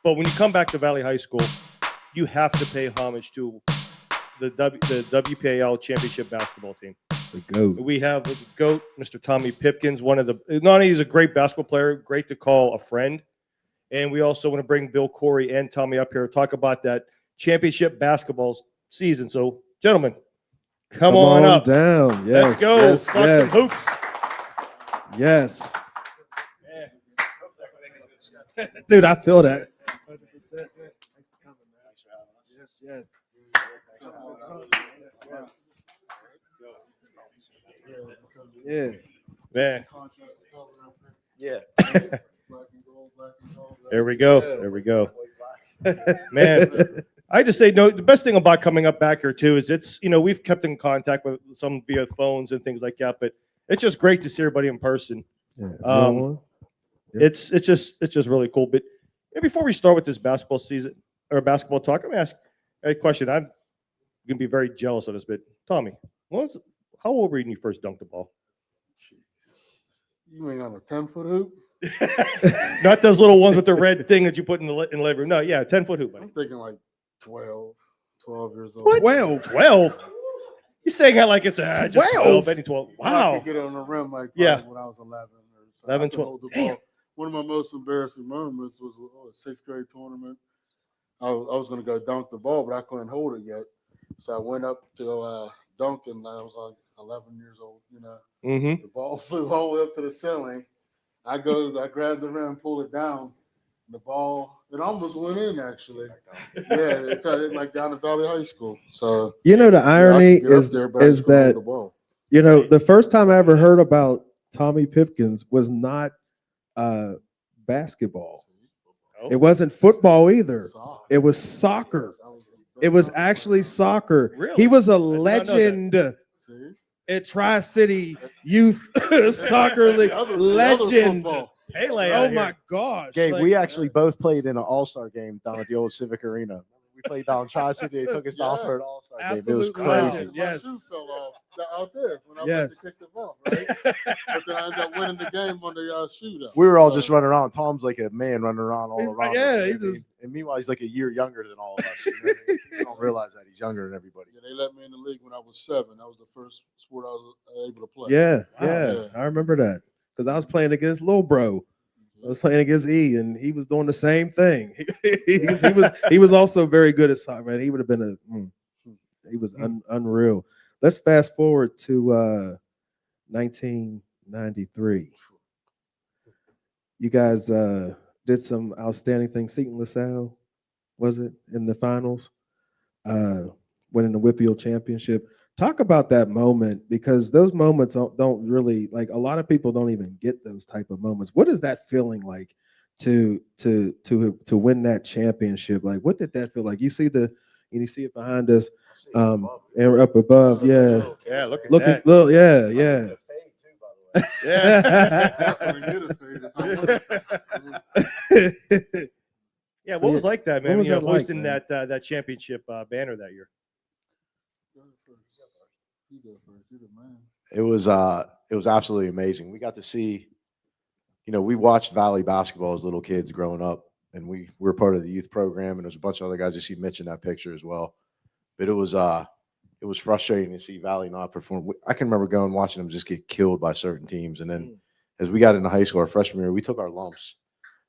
But when you come back to Valley High School, you have to pay homage to the WPIAL championship basketball team. The GOAT. We have the GOAT, Mr. Tommy Pipkins, not only he's a great basketball player, great to call a friend, and we also want to bring Bill Coury and Tommy up here to talk about that championship basketball season. So, gentlemen, come on up. Down. Yes, let's go. Yes, Crush yes. some hoops. Yes. Dude, I feel that. 100%. Yes. Yeah. Man. Yeah. There we go. There we go. Man, I just say no. The best thing about coming up back here too is it's we've kept in contact with some via phones and things like that, but it's just great to see everybody in person. Yeah. It's just really cool. But before we start with this basketball season or basketball talk, let me ask a question. I'm gonna be very jealous of this, but Tommy, how old were you when you first dunked the ball? Jeez. You mean on a 10-foot hoop? Not those little ones with the red thing that you put in the living room. No, yeah, 10-foot hoop. Buddy. I'm thinking like 12 years old. What? 12? You're saying that like it's just 12, 12. Wow. I could get it on the rim like when I was 11 or so. 11, 12. Damn. One of my most embarrassing moments was a 6th grade tournament. I was going to go dunk the ball, but I couldn't hold it yet. So I went up to go dunk, and I was like 11 years old, Mm-hmm. The ball flew all the way up to the ceiling. I grabbed the rim, pulled it down. The ball, it almost went in, actually. Yeah, it like down to Valley High School. So the irony is that the first time I ever heard about Tommy Pipkins was not basketball. It wasn't football either. It was soccer. It was actually soccer. Really? He was a legend at Tri-City Youth Soccer League. Legend. Pele oh my gosh. Gabe, we actually both played in an all-star game down at the old Civic Arena. We played down Tri-City. They took us down for an all-star game. It was crazy. Yes. My shoe fell off out there when I went to kick the ball, right? But then I ended up winning the game on the shootout. We were all just running around. Tom's like a man running around all around Yeah, us. And meanwhile, he's like a year younger than all of us. You don't realize that he's younger than everybody. Yeah, they let me in the league when I was 7. That was the first sport I was able to play. Yeah. I remember that because I was playing against Lil Bro. I was playing against E, and he was doing the same thing. he was also very good at soccer, man. He would have been he was unreal. Let's fast forward to 1993. You guys did some outstanding things. Seton LaSalle, was it, in the finals? Winning the WPIAL championship. Talk about that moment, because those moments don't really, like, a lot of people don't even get those type of moments. What is that feeling like to win that championship? Like, what did that feel like? You see it behind us, and we're up above. Yeah, look at that. Look, yeah. Yeah, what was like that, man? What was that hosting like, that championship banner that year. It was absolutely amazing. We got to see, we watched Valley basketball as little kids growing up, and we were part of the youth program, and there's a bunch of other guys. You see Mitch in that picture as well. But it was frustrating to see Valley not perform. I can remember going and watching them just get killed by certain teams, and then as we got into high school, our freshman year, we took our lumps.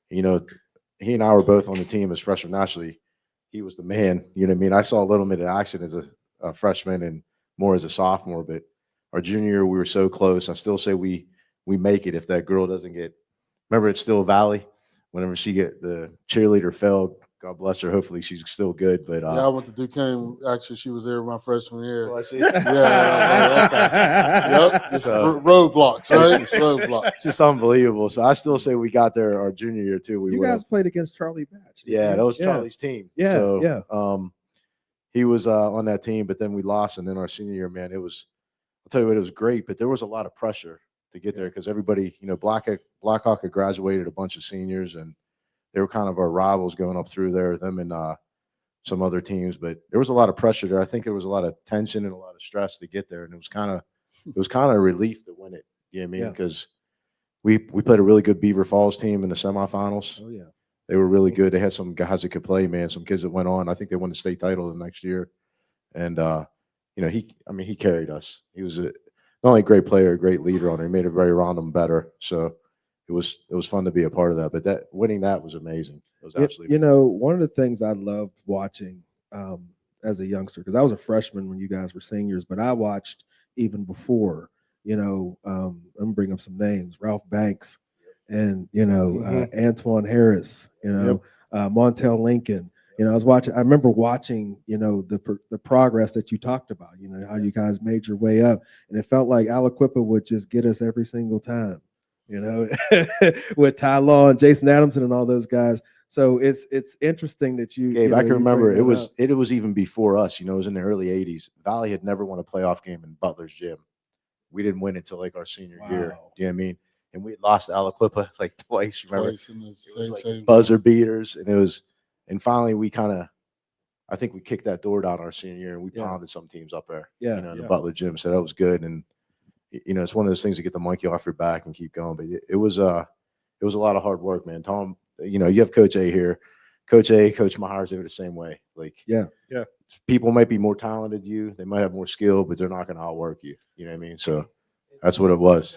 He and I were both on the team as freshmen. Naturally, he was the man. You know what I mean? I saw a little bit of action as a freshman and more as a sophomore, but our junior year, we were so close. I still say we make it if that girl doesn't get. Remember, it's still Valley. Whenever she get the cheerleader fell, God bless her. Hopefully, she's still good. But I went to Duquesne. Actually, she was there my freshman year. Well, I see. Yep, just roadblocks, right? Roadblocks. It's just unbelievable. So I still say we got there our junior year too. You guys played against Charlie Batch. Yeah, that was Charlie's team. Yeah, so, he was on that team, but then we lost. And then our senior year, man, I'll tell you what, it was great, but there was a lot of pressure to get there because everybody, Blackhawk had graduated a bunch of seniors, and they were kind of our rivals going up through there, them and some other teams. But there was a lot of pressure there. I think there was a lot of tension and a lot of stress to get there, and it was kind of a relief to win it. You know what I mean? Because we played a really good Beaver Falls team in the semifinals. Oh yeah. They were really good. They had some guys that could play, man. Some kids that went on. I think they won the state title the next year. And he carried us. He was not only a great player, a great leader on it. He made everybody around him better. So it was fun to be a part of that. But winning that was amazing. It was absolutely. One of the things I loved watching as a youngster, because I was a freshman when you guys were seniors, but I watched even before. I'm gonna bring up some names: Ralph Banks, and Antoine Harris. Montel Lincoln. I remember watching, the progress that you talked about, how you guys made your way up. And it felt like Aliquippa would just get us every single time, with Ty Law and Jason Adamson and all those guys. So it's interesting that Gabe, I can remember it was even before us, it was in the early 80s. Valley had never won a playoff game in Butler's gym. We didn't win it till like our senior year. Do you know what I mean? And we had lost to Aliquippa like twice, remember? It was like buzzer beaters, and finally, I think we kicked that door down our senior year, and we pounded some teams up there. In the Butler gym. So that was good, and it's one of those things to get the monkey off your back and keep going. But it was a lot of hard work, man. Tom, you have Coach A here, Coach A, Coach Myers. They were the same way. People might be more talented than you, they might have more skill, but they're not going to outwork you. You know what I mean? So that's what it was.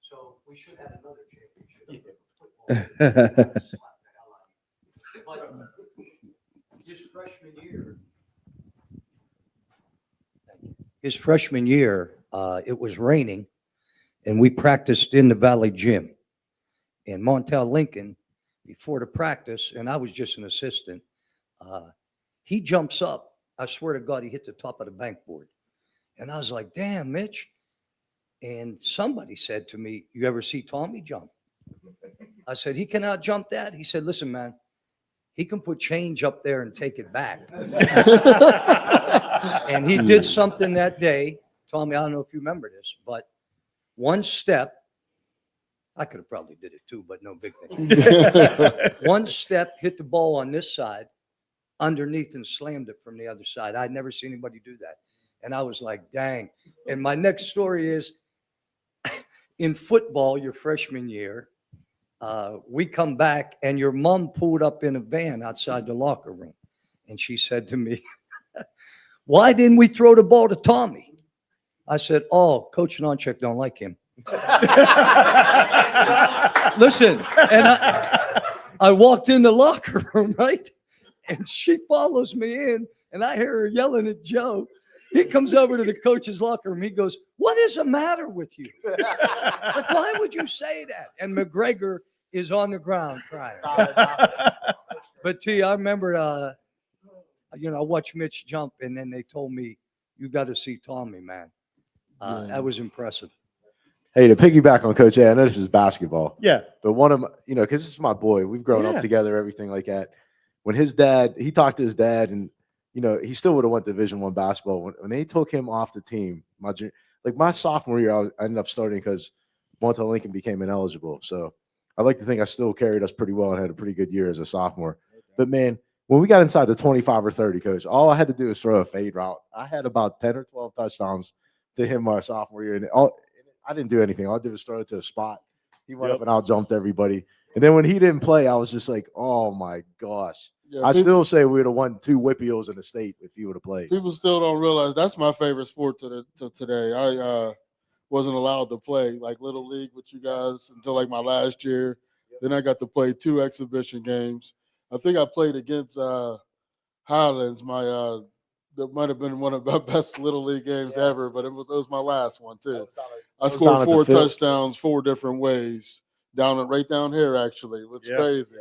So we should have another championship. But his freshman year, it was raining, and we practiced in the Valley gym. And Montel Lincoln, before the practice, and I was just an assistant, he jumps up. I swear to God, he hit the top of the bank board. And I was like, damn, Mitch. And somebody said to me, you ever see Tommy jump? I said, he cannot jump that. He said, listen, man, he can put change up there and take it back. And he did something that day. Tommy, I don't know if you remember this, but one step, I could have probably did it too, but no big thing. One step, hit the ball on this side, underneath and slammed it from the other side. I'd never seen anybody do that. And I was like, dang. And my next story is, in football, your freshman year, we come back and your mom pulled up in a van outside the locker room. And she said to me, why didn't we throw the ball to Tommy? I said, oh, Coach Nonchek don't like him. Listen, and I walked in the locker room, right? And she follows me in, and I hear her yelling at Joe. He comes over to the coach's locker room. He goes, what is the matter with you? Like, why would you say that? And McGregor is on the ground crying. But T, I remember, I watched Mitch jump, and then they told me, you got to see Tommy, man. That was impressive. Hey, to piggyback on Coach A, I know this is basketball. Yeah. But one of my, because this is my boy. We've grown up together, everything like that. When his dad, he talked to his dad, and he still would have went to Division I basketball. When they took him off the team, my sophomore year, I ended up starting because Montel Lincoln became ineligible. So I like to think I still carried us pretty well and had a pretty good year as a sophomore. But man, when we got inside the 25 or 30, Coach, all I had to do was throw a fade route. I had about 10 or 12 touchdowns to him my sophomore year, and I didn't do anything. All I did was throw it to a spot. He went up and out jumped everybody. And then when he didn't play, I was just like, oh my gosh. I still say we would have won 2 WPIALs in the state if he would have played. People still don't realize that's my favorite sport to today. I wasn't allowed to play like Little League with you guys until like my last year. Then I got to play 2 exhibition games. I think I played against Highlands. That might have been one of my best Little League games ever, but it was my last one too. I scored 4 touchdowns 4 different ways right down here. Actually, it's crazy,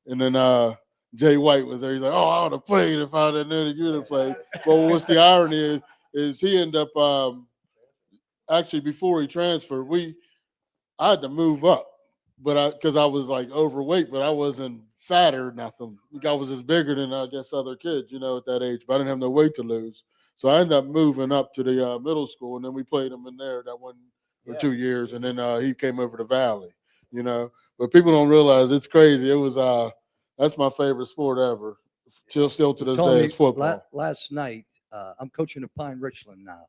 And then Jay White was there. He's like, "Oh, I would have played if I didn't know that you would have played." Well, what's the irony is he ended up actually before he transferred, I had to move up, but because I was like overweight, but I wasn't fat or nothing. I was just bigger than I guess other kids, at that age, but I didn't have no weight to lose. So I ended up moving up to the middle school, and then we played him in there that 1 or 2 years, and then he came over to Valley, But people don't realize it's crazy. It was that's my favorite sport ever. Still to this day, is football. Last night, I'm coaching at Pine Richland now,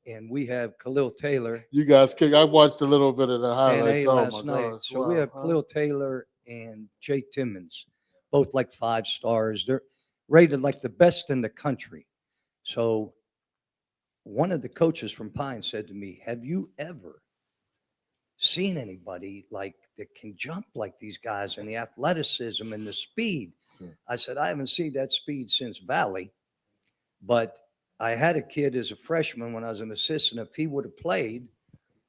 and we have Khalil Taylor You guys kick. I watched a little bit of the and highlights. A Oh last my night. gosh! So we Wow. have Khalil Taylor and Jay Timmons, both like 5 stars. They're rated like the best in the country. So one of the coaches from Pine said to me, "Have you ever seen anybody like that can jump like these guys and the athleticism and the speed?" Sure. I said, "I haven't seen that speed since Valley, but I had a kid as a freshman when I was an assistant. If he would have played,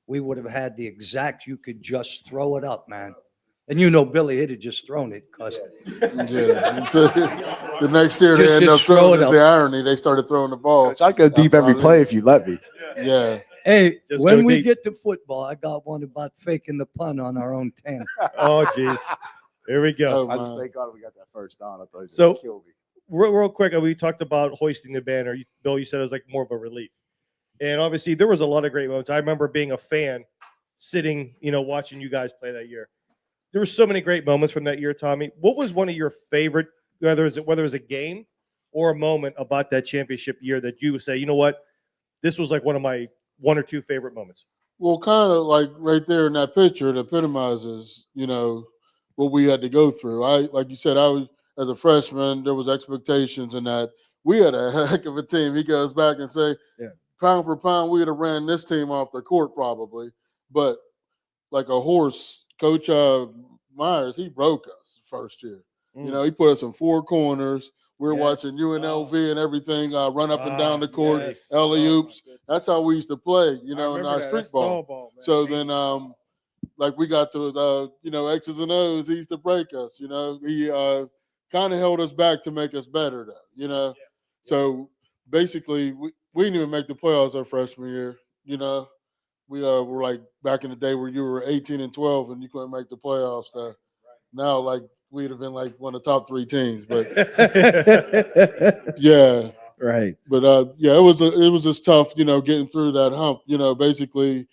we would have had the exact, you could just throw it up, man." And you know, Billy, he'd have just thrown it because Yeah. So, the next year they Just- end up just throw throwing. it Is up. the irony? They started throwing the ball. Coach, I'd go deep every play if you let me. Yeah. hey, Just when go we deep. get to football, I got one about faking the punt on our own 10. Oh, jeez. Here we go. Oh, I just man. thank God we got that first down. I thought he was So- going to kill me. Real quick, we talked about hoisting the banner. Bill, you said it was like more of a relief. And obviously, there was a lot of great moments. I remember being a fan, sitting, watching you guys play that year. There were so many great moments from that year, Tommy. What was one of your favorite, whether it was a game or a moment about that championship year that you would say, you know what, this was like one of my 1 or 2 favorite moments? Well, kind of like right there in that picture, it epitomizes, what we had to go through. Like you said, I was as a freshman, there was expectations in that we had a heck of a team. He goes back and say, Yeah. pound for pound, we would have ran this team off the court probably. But like a horse, Coach Myers, he broke us first year. He put us in 4 corners. We're watching Yes. UNLV and everything run up and down the court, yes. alley oops. Oh, my That's how we used to play, I in remember our that. street That's ball. ball, man. So then, like we got to, X's and O's. He used to break us. He kind of held us back to make us better, though. So basically, we didn't even make the playoffs our freshman year. We were like back in the day where you were 18 and 12 and you couldn't make the playoffs. Now, like we'd have been like one of the top 3 teams, but yeah. Right. But it was just tough, getting through that hump. Basically,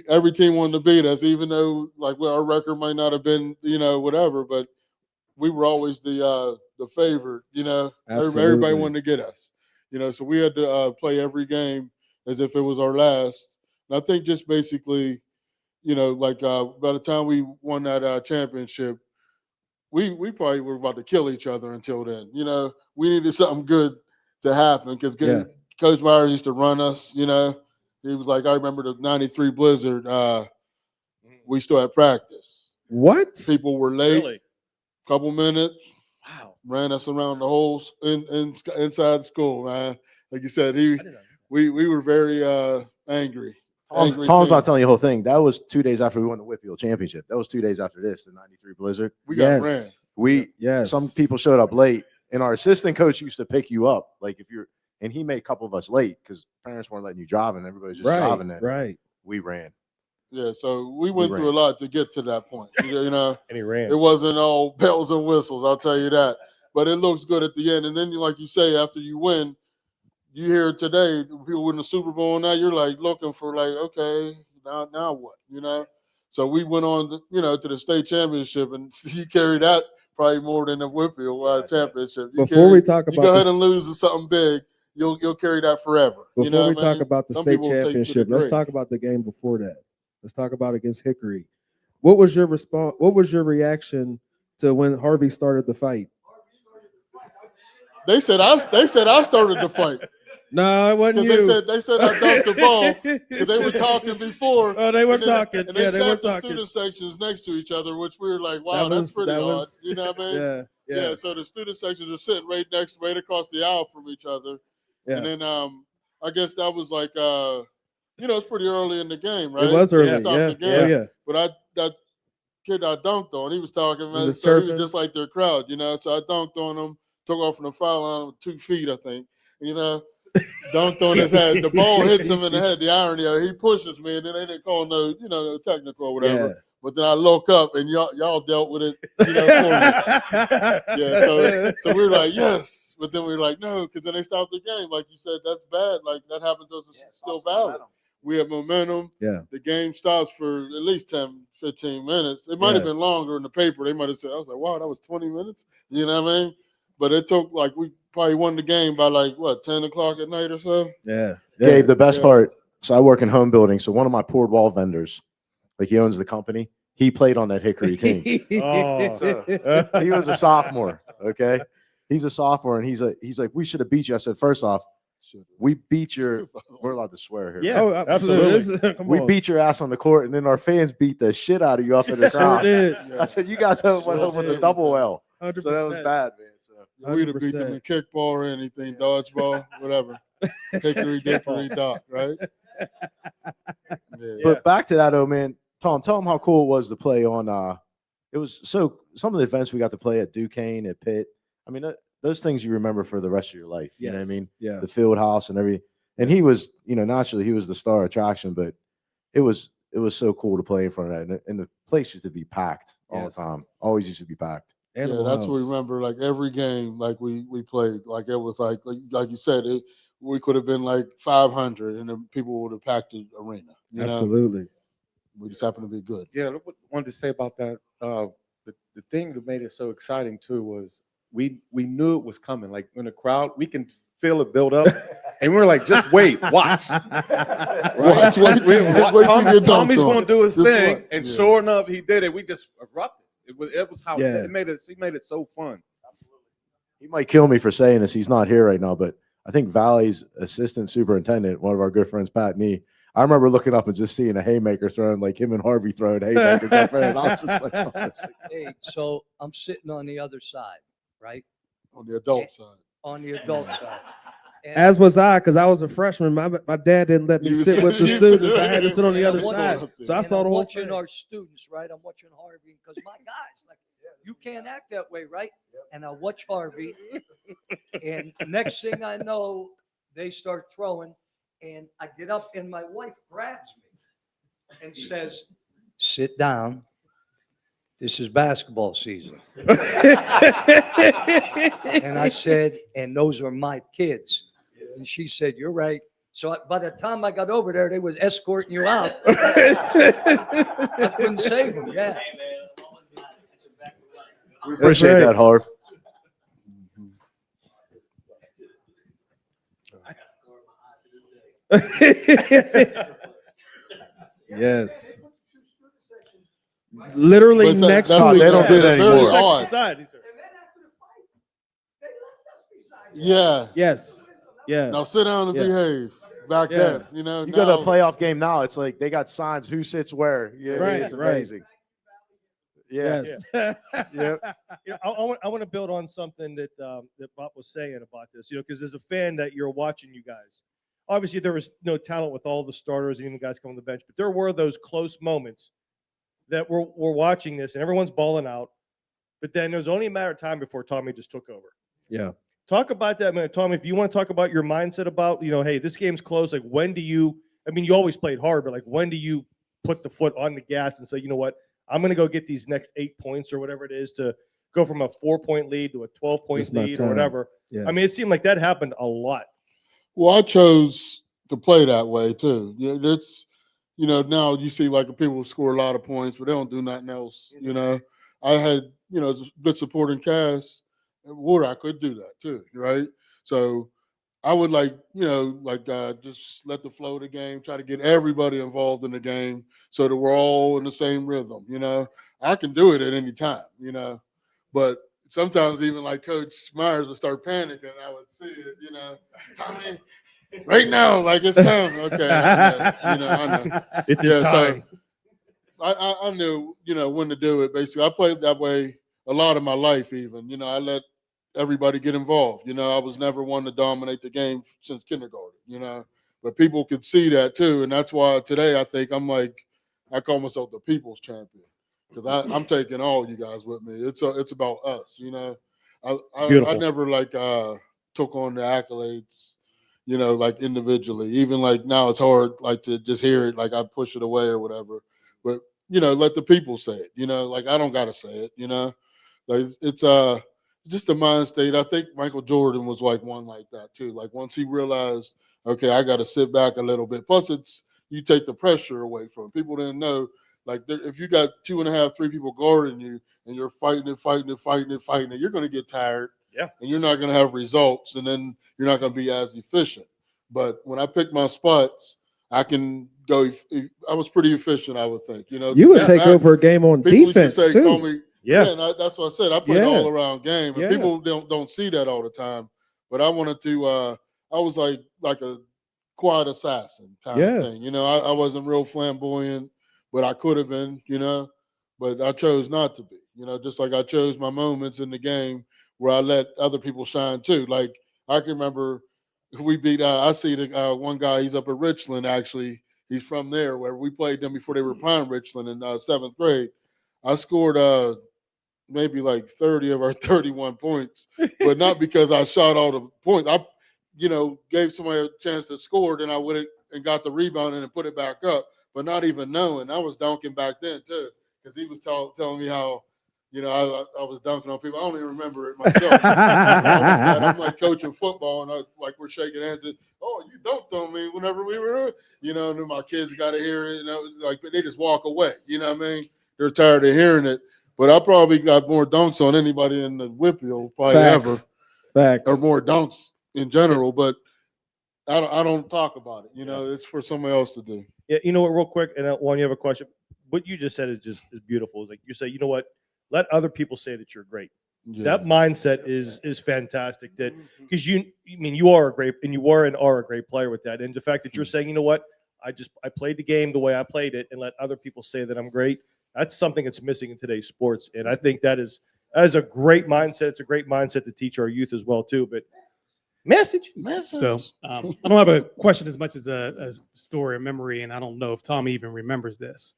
every team wanted to beat us, even though like our record might not have been, whatever, but we were always the favorite. Everybody Absolutely. wanted to get us. So we had to play every game as if it was our last. And I think just basically, like by the time we won that championship, we probably were about to kill each other until then. We needed something good to happen because Coach Myers used to run us. He was like, I remember the '93 blizzard. We still had practice. What? People were late, Really? couple minutes, Wow. ran us around the whole inside the school, man. Like you said, I didn't know. we were very angry. Angry Tom's team. not telling you the whole thing. That was 2 days after we won the WPIAL championship. That was 2 days after this, the '93 blizzard. We got ran. Yes. Some people showed up late, and our assistant coach used to pick you up. Like and he made a couple of us late because parents weren't letting you drive, and everybody was just driving there. Right. We ran. Yeah, so we went through a lot to get to that point. And he ran. It wasn't all bells and whistles, I'll tell you that. But it looks good at the end. And then, like you say, after you win, you hear today, people win the Super Bowl, now you're like looking for like, okay, now what, So we went on, to the state championship, and you carry that probably more than the WPIAL championship. Before we talk you about go ahead this- and lose to something big, you'll carry that forever. Before we talk about the Some state people take to the championship, let's grave. talk about the game before that. Let's talk about against Hickory. What was your response? What was your reaction to when Harvey started the fight? They said I started the fight. No, it wasn't Because you. they said I dunked the ball because they were talking before. Oh, they were and then- talking. And they Yeah, they were sat the talking. student sections next to each other, which we were like, wow, that's pretty odd. You know what I mean? Yeah. So the student sections are sitting right across the aisle from each other. Yeah. And then I guess that was like, it's pretty early in the game, right? It was They early. stopped Yeah. the game. Yeah. But that kid I dunked on, he was talking, man. was So he was chirping. just like their crowd, So I dunked on him, took off from the foul line with 2 feet, I think. Dunked on his head. The ball hits him in the head. The irony, he pushes me, and then they didn't call no technical or whatever. Yeah. But then I look up, and y'all dealt with it, for me. Yeah, so we were like, yes. But then we were like, no, because then they stopped the game. Like you said, that's bad. Like that happened to us. It's still valid. We have momentum. Yeah. The game stops for at least 10, 15 minutes. It might have been longer in the paper. They might have said, I was like, wow, that was 20 minutes. You know what I mean? but it took like we probably won the game by like what 10 o'clock at night or so. Yeah. Gabe, the best Yeah. part. So I work in home building. So one of my poured wall vendors, like he owns the company, he played on that Hickory team. Oh. So he was a sophomore. Okay, he's a sophomore, and he's like, we should have beat you. I said, first off, we beat your. We're allowed to swear here. Yeah. Oh, Absolutely. absolutely. Come We on. beat your ass on the court, and then our fans beat the shit out of you up in the Sure crowd. did. I said, you guys went home with a double L. 100%. So that was bad, man. So We'd have beat them in kickball or anything, dodgeball, whatever. Hickory dickory dock, right? Yeah. But back to that, oh man, Tom, tell them how cool it was to play on. It was so some of the events we got to play at Duquesne, at Pitt. I mean, those things you remember for the rest of your life. You know what I Yes. mean? Yeah. The field house and everything. And he was, naturally he was the star attraction, but it was so cool to play in front of that. And the place used to be packed all Yes. the time. Always used to be packed. Animal Yeah, that's what we House. remember. Like every game, like we played, like it was like you said, we could have been like 500, and then people would have packed the arena. You know, Absolutely. we just happened to be good. Yeah, look what I wanted to say about that. The thing that made it so exciting too was we knew it was coming. Like in the crowd, we can feel it build up, and we were like, just wait, watch. Watch, wait till you get Tommy's dunked on. going to do his Just thing, watch. and Yeah. sure enough, he did it. We just erupted. It was how Yeah. it made it. He made it so fun. He might kill me for saying this. He's not here right now, but I think Valley's assistant superintendent, one of our good friends, Pat Nee, I remember looking up and just seeing a haymaker thrown, like him and Harvey throwing haymakers up there. And I was just like, oh, this thing. Hey, so I'm sitting on the other side, right? On the adult side. On the adult side. And As was I, because I was a freshman. My dad didn't let me You sit sit- with the you students. sit- I had to sit on the Yeah, other I'm side. watching- So I and saw I'm the whole watching thing. our students, right? I'm watching Harvey because my guys, like, you can't act that way, right? And I watch Harvey, and next thing I know, they start throwing, and I get up, and my wife grabs me and says, "Sit down. This is basketball season." And I said, "And those are my kids." And she said, "You're right." So by the time I got over there, they was escorting you out. I couldn't save them. Yeah. We appreciate right. that, Harv. Yes. Literally But next that's- to they each don't do other. that very anymore. odd. Beside, these are- Yeah. Yes. Yeah. Now sit down and Yeah. behave. Back Yeah. then, You now, go to a playoff game now, it's like they got signs who sits where. Yeah, Right, it's right. amazing. Yeah. Yes. Yep. I want to build on something that that Bob was saying about this, because as a fan that you're watching you guys, obviously there was no talent with all the starters and even guys coming on the bench, but there were those close moments that we're watching this and everyone's balling out, but then it was only a matter of time before Tommy just took over. Yeah. Talk about that, man. Tommy, if you want to talk about your mindset about, hey, this game's close, like when do you, you always played hard, but like when do you put the foot on the gas and say, you know what, I'm going to go get these next 8 points or whatever it is to go from a 4-point lead to a 12-point It's my lead or time. whatever. Yeah. It seemed like that happened a lot. Well, I chose to play that way too. Yeah, it's now you see like people score a lot of points, but they don't do nothing else. I had a good supporting cast, where I could do that too, right? So I would just let the flow of the game, try to get everybody involved in the game, so that we're all in the same rhythm. I can do it at any time, but sometimes even like Coach Myers would start panicking. I would see it, Tommy. Right now, like it's time. Okay, I know. It is Yeah, time. So I knew, when to do it. Basically, I played that way a lot of my life. Even, I let everybody get involved. I was never one to dominate the game since kindergarten. But people could see that too, and that's why today I think I call myself the people's champion, because I'm taking all you guys with me. It's about us. I beautiful. never took on the accolades. Like individually, even like now it's hard to just hear it, like I push it away or whatever. But let the people say it. I don't gotta say it. Like it's just a mind state. I think Michael Jordan was like one like that too. Like once he realized, okay, I got to sit back a little bit. Plus, you take the pressure away from it. People didn't know. Like if you got 2.5, 3 people guarding you and you're fighting it, you're going to get tired. Yeah. And you're not going to have results, and then you're not going to be as efficient. But when I pick my spots, I can go. I was pretty efficient, I would think. You would take over a game on People used to defense say, call too. me, Yeah. and that's what I said. I played Yeah. all around game, and Yeah. people don't see that all the time. But I wanted to. I was like a quiet assassin kind Yeah. of thing. You know, I wasn't real flamboyant, but I could have been. You know, but I chose not to be. You know, just like I chose my moments in the game where I let other people shine too. Like I can remember we beat. I see the one guy. He's up at Richland actually. He's from there where we played them before they were playing Richland in 7th grade. I scored maybe like 30 of our 31 points, but not because I shot all the points. I, gave somebody a chance to score, then I would have and got the rebound and put it back up, but not even knowing. I was dunking back then too, because he was telling me how, I was dunking on people. I don't even remember it myself. I'm like coaching football, and we're shaking hands. And, oh, you dunked on me whenever we were, and then my kids got to hear it, and they just walk away. You know what I mean? They're tired of hearing it. But I probably got more dunks on anybody in the WPIAL probably Facts. ever, or more dunks in general. But I don't talk about it. It's for somebody else to do. Yeah, you know what, real quick, and Juan, you have a question. What you just said is beautiful. It's like you say, you know what? Let other people say that you're great. Yeah. That mindset is fantastic. That because you are a great, and you were and are a great player with that. And the fact that you're saying, you know what, I played the game the way I played it, and let other people say that I'm great. That's something that's missing in today's sports, and I think that is a great mindset. It's a great mindset to teach our youth as well too. But message. So I don't have a question as much as a story, a memory, and I don't know if Tommy even remembers this,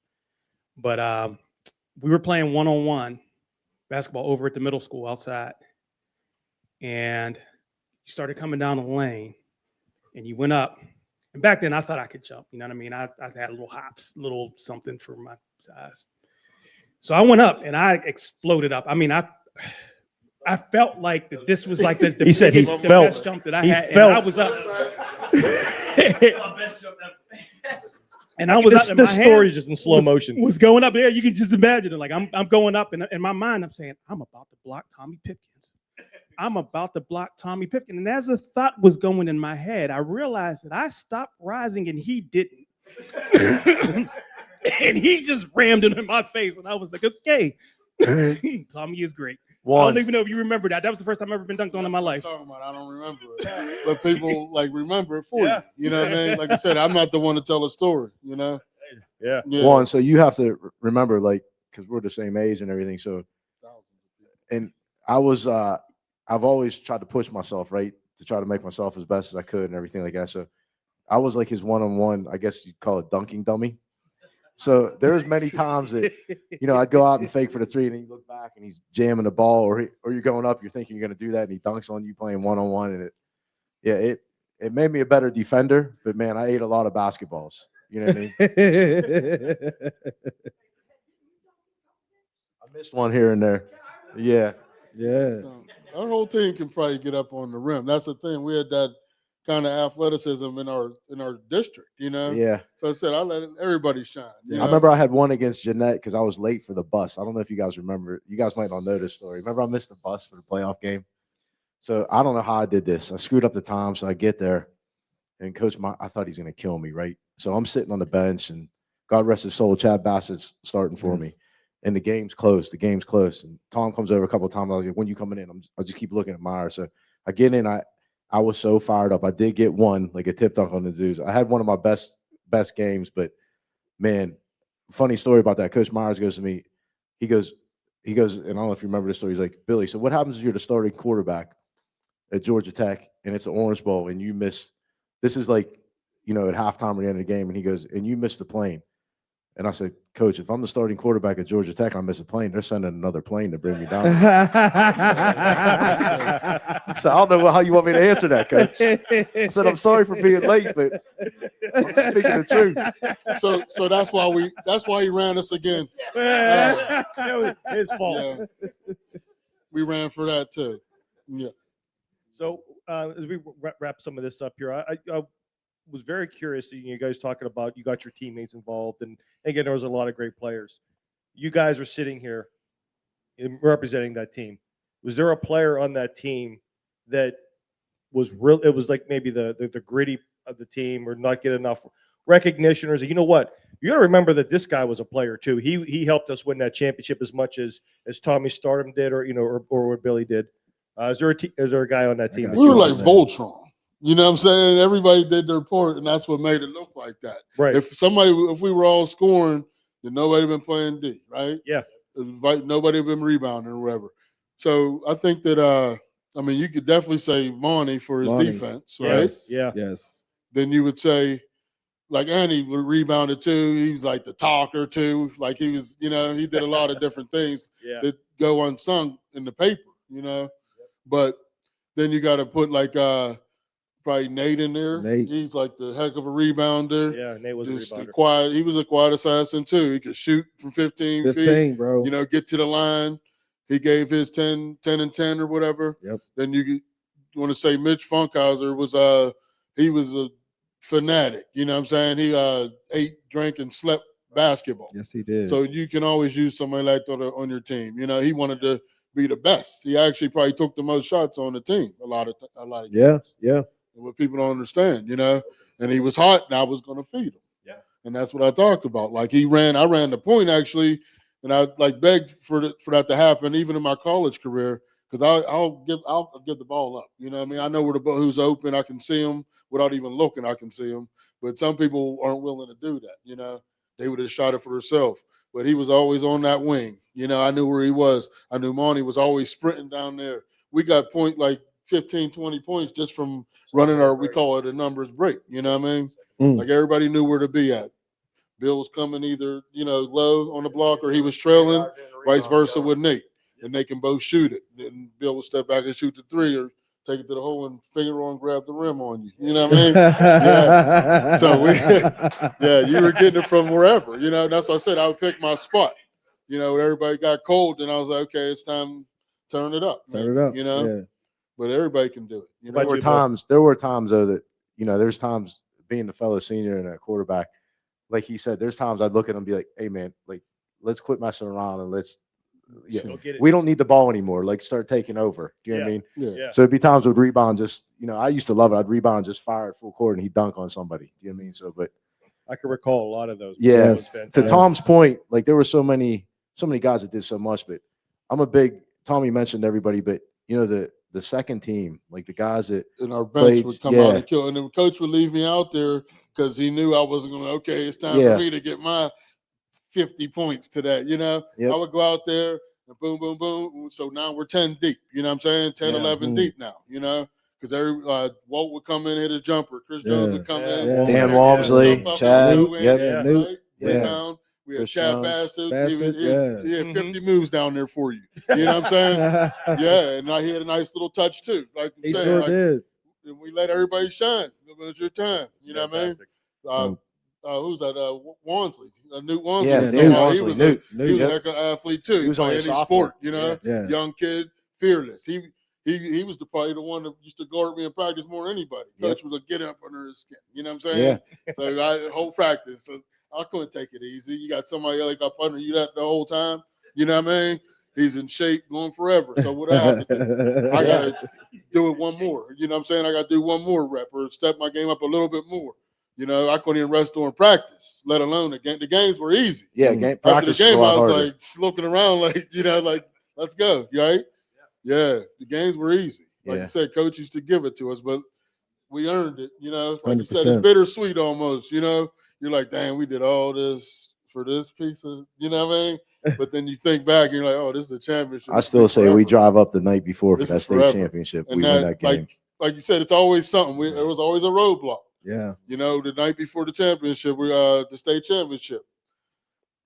but we were playing one-on-one basketball over at the middle school outside, and you started coming down the lane, and you went up. And back then, I thought I could jump. You know what I mean? I had little hops, little something for my size. So I went up and I exploded up. I mean, I felt like that this was like the He said he the felt. best jump that I He had. felt. And I was up. And I was This, up, and my this hand story is just in slow motion. was going up there. You can just imagine it. Like I'm going up, and in my mind, I'm saying, I'm about to block Tommy Pipkins. I'm about to block Tommy Pipkins. And as the thought was going in my head, I realized that I stopped rising and he didn't. And he just rammed it in my face. And I was like, okay, Tommy is great. I don't even know if you remember that. That was the first time I've ever been dunked on in my life. I don't remember it, but people remember it for you. You know what I mean? Like I said, I'm not the one to tell a story. Yeah. Juan, so you have to remember, because we're the same age and everything. So, and I've always tried to push myself, right, to try to make myself as best as I could and everything like that. So I was like his one-on-one, I guess you'd call it dunking dummy. So there's many times that, I'd go out and fake for the three, and then you look back and he's jamming the ball, or you're going up, you're thinking you're going to do that, and he dunks on you playing one-on-one. And it made me a better defender, but man, I ate a lot of basketballs. You know what I mean? I missed one here and there. Yeah. Yeah. Our whole team can probably get up on the rim. That's the thing. We had that kind of athleticism in our district, Yeah. So I said I let everybody shine. I remember I had one against Jeanette because I was late for the bus. I don't know if you guys remember. You guys might not know this story. Remember I missed the bus for the playoff game? So I don't know how I did this. I screwed up the time, so I get there, and Coach, I thought he's going to kill me, right? So I'm sitting on the bench, and God rest his soul, Chad Bassett's starting for me. And the game's close. And Tom comes over a couple of times. I was like, when you coming in? I'll just keep looking at Meyer. So I get in. I was so fired up. I did get one, like a tip dunk on the Zoos. I had one of my best games, but funny story about that. Coach Myers goes to me. He goes, and I don't know if you remember this story. He's like, Billy, so what happens if you're the starting quarterback at Georgia Tech and it's an Orange Bowl and you miss, this is like, at halftime or the end of the game, and he goes, and you missed the plane. And I said, Coach, if I'm the starting quarterback at Georgia Tech and I miss a plane, they're sending another plane to bring me down. So I don't know how you want me to answer that, Coach. I said, I'm sorry for being late, but I'm speaking the truth. So that's why he ran us again. It was his fault. Yeah. We ran for that too. Yeah. So as we wrap some of this up here, I was very curious seeing you guys talking about you got your teammates involved, and again, there was a lot of great players. You guys are sitting here representing that team. Was there a player on that team that was real? It was like maybe the gritty of the team, or not get enough recognition, or is it, you know what? You got to remember that this guy was a player too. He helped us win that championship as much as Tommy Stardom did, or or what Billy did. Is there a guy on that team? got that We you were like wanna say? Voltron. You know what I'm saying? Everybody did their part, and that's what made it look like that. Right. If we were all scoring, then nobody been playing D, right? Yeah. Nobody been rebounding or whatever. So I think that I mean, you could definitely say Monty for his Monty. defense, right? Yes. Yeah. Yes. Then you would say, like, Andy rebounded too. He was like the talker too. Like he was, he did a lot of different things Yeah. that go unsung in the paper, But then you got to put like probably Nate in there. Nate. He's like the heck of a rebounder. Yeah. Nate was a Just rebounder. quiet. He was a quiet assassin too. He could shoot from 15 feet. 15, bro. Get to the line. He gave his 10 and 10 or whatever. Yep. Then you want to say Mitch Funkhauser was he was a fanatic. You know what I'm saying? He ate, drank, and slept basketball. Yes, he did. So you can always use somebody like that on your team. He wanted to be the best. He actually probably took the most shots on the team. A lot of yeah, games. yeah. What people don't understand, And he was hot, and I was going to feed him. Yeah. And that's what I talk about. Like I ran the point actually, and I like begged for that to happen even in my college career, because I'll give the ball up. You know what I mean? I know who's open. I can see them without even looking. I can see them. But some people aren't willing to do that. They would have shot it for themselves. But he was always on that wing. I knew where he was. I knew Monty was always sprinting down there. We got like 15, 20 points just from running we call it a numbers break. You know what I mean? Like everybody knew where to be at. Bill was coming either, low on the block, or he was trailing, vice versa with Nate. And they can both shoot it. Then Bill will step back and shoot the three, or take it to the hole and finger on, grab the rim on you. You know what I mean? Yeah. So you were getting it from wherever. That's what I said. I would pick my spot. Everybody got cold, and I was like, okay, it's time to turn it up. Turn it up. Yeah. But everybody can do it. But There were times though that, there's times being the fellow senior and a quarterback, like he said, there's times I'd look at him and be like, hey man, like, let's quit messing around and Go get it. we don't need the ball anymore. Like, start taking over. Do you know what I mean? Yeah. So it'd be times with rebound, just, I used to love it. I'd rebound, just fire at full court, and he'd dunk on somebody. Do you know what I mean? So, but I can recall a lot of those. yeah, That was to fantastic. Tom's point, like there were so many guys that did so much, but I'm a big, Tommy mentioned everybody, but the second team, like the guys that And our bench played, would come out and kill. And then coach would leave me out there because he knew I wasn't going to, okay, it's time for me to get my 50 points to that. Yep. I would go out there and boom, boom, boom. So now we're 10 deep. You know what I'm saying? 10, Yeah. 11 deep now, because Walt would come in, hit his jumper. Chris Jones would come in. Yeah. Dan pick Walmsley, stuff up, Chad, go in, yep. Yeah, right? Newt. Rebound. We had Chris Chad Jones. Bassett. He had 50 Mhm. moves down there for you. You know what I'm saying? Yeah, and he had a nice little touch too. Like I'm He saying, sure like, did. and we let everybody shine. It was your time. You know what I mean? Fantastic. Who's that? Walmsley. Newt Walmsley. Yeah, Yeah, Newt Newt Walmsley, He was Newt. a heck of an athlete too. He was only Play a any sophomore. sport, Yeah. young kid, fearless. He was probably the one that used to guard me in practice more than anybody. Coach was a get up under his skin. You know what I'm saying? So whole practice. So I couldn't take it easy. You got somebody like up under you that the whole time. You know what I mean? He's in shape, going forever. So what I have to do? I gotta do it one more. You know what I'm saying? I gotta do one more rep or step my game up a little bit more. I couldn't even rest during practice, let alone the game. The games were easy. Yeah, Mm. game After practice the was a game, I lot was harder. like looking around, like let's go. You right? Yeah, the games were easy. Like Yeah. you said, coach used to give it to us, but we earned it. Like you said, 100%. it's bittersweet almost. You're like, damn, we did all this for this piece of, you know what I mean? But then you think back and you're like, oh, this is a championship. I still say we drive up the night before for This that is state forever. championship. And We win that game. like you said, it's always something. There was always a roadblock. Yeah. The night before the championship, the state championship,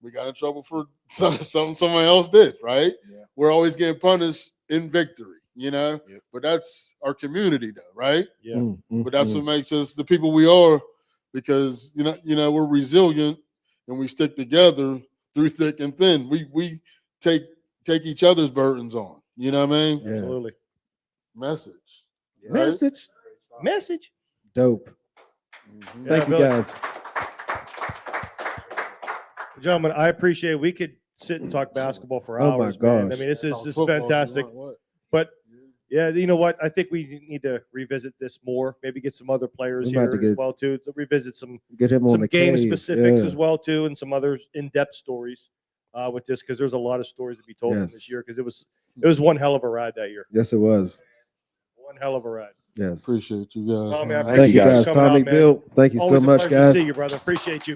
we got in trouble for something somebody else did, right? Yeah. We're always getting punished in victory, Yep. But that's our community, though, right? Yeah. But that's what makes us the people we are, because we're resilient and we stick together through thick and thin. We take each other's burdens on. You know what I mean? Yeah. Absolutely. Message. right? Message. Message. Dope. Mhm. Thank you, Billy. guys. Gentlemen, I appreciate it. We could sit and talk basketball for Oh my hours, man. I gosh. mean, this Talk is football if you fantastic. want, what? But yeah, you know what? I think we need to revisit this more. Maybe get some other players We might have here to as get- well too. To revisit some Get him on the game cave, specifics yeah. as well too, and some other in-depth stories with this because there's a lot of stories to be told from this Yes. year because it was one hell of a ride that year. Yes, it was. One hell of a ride. Yes. Appreciate you guys. Tommy, man. I Thank you, appreciate guys. coming Tommy, out, man. Bill. Thank you Always so a much, pleasure guys. to see you, brother. Appreciate you.